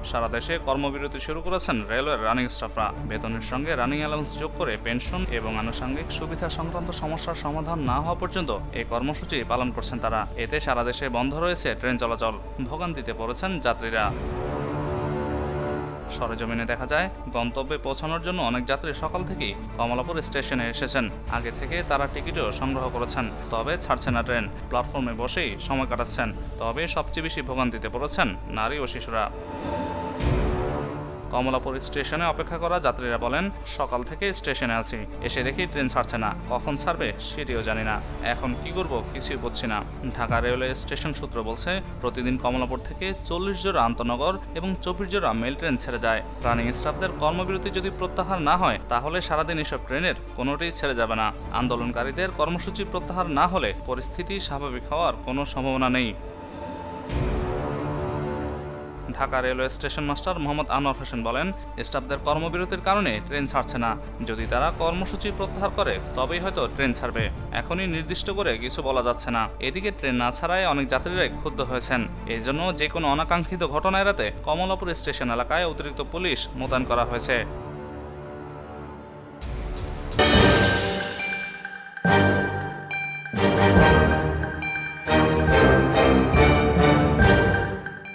সারা দেশে কর্মবিরতি শুরু করেছেন রেলওয়ের রানিং স্টাফরা। বেতনের সঙ্গে রানিং অ্যালাউন্স যোগ করে পেনশন এবং আনুষঙ্গিক সুবিধা সংক্রান্ত সমস্যার সমাধান না হওয়া পর্যন্ত এই কর্মসূচি পালন করছেন তারা। এতে সারা দেশে বন্ধ রয়েছে ট্রেন চলাচল, ভোগান্তিতে পড়েছেন যাত্রীরা। সরেজমিনে দেখা যায়, গন্তব্যে পৌঁছানোর জন্য অনেক যাত্রী সকাল থেকেই কমলাপুর স্টেশনে এসেছেন। আগে থেকে তারা টিকিটও সংগ্রহ করেছেন, তবে ছাড়ছে না ট্রেন। প্ল্যাটফর্মে বসেই সময় কাটাচ্ছেন। তবে সবচেয়ে বেশি ভোগান্তিতে পড়েছেন নারী ও শিশুরা। কমলাপুর স্টেশনে অপেক্ষা করা যাত্রীরা বলেন, সকাল থেকে স্টেশনে আছি, এসে দেখি ট্রেন ছাড়ছে না, কখন ছাড়বে সেটিও জানি না, এখন কি করব কিছুই বুঝছি না। ঢাকা রেলওয়ে স্টেশন সূত্র বলছে, প্রতিদিন কমলাপুর থেকে ৪০ জোড়া আন্তনগর এবং ২৪ জোড়া মেল ট্রেন ছেড়ে যায়। রানিং স্টাফদের কর্মবিরতি যদি প্রত্যাহার না হয়, তাহলে সারাদিন এসব ট্রেনের কোনোটিই ছেড়ে যাবে না। আন্দোলনকারীদের কর্মসূচি প্রত্যাহার না হলে পরিস্থিতি স্বাভাবিক হওয়ার কোনো সম্ভাবনা নেই। Dhaka railway station master Mohammad Anwar Hossain বলেন, স্টাফদের কর্মবিরতির কারণে ট্রেন ছাড়ছে না। যদি তারা কর্মসূচি প্রত্যাহার করে তবেই হয়তো ট্রেন ছাড়বে। এখনই নির্দিষ্ট করে কিছু বলা যাচ্ছে না। এদিকে ট্রেন না ছাড়ায় অনেক যাত্রীরাই ক্ষুব্ধ হয়েছেন। এই জন্য যে কোনো অনাকাঙ্ক্ষিত ঘটনা এড়াতে কমলাপুর স্টেশন এলাকায় অতিরিক্ত পুলিশ মোতায়েন করা হয়েছে।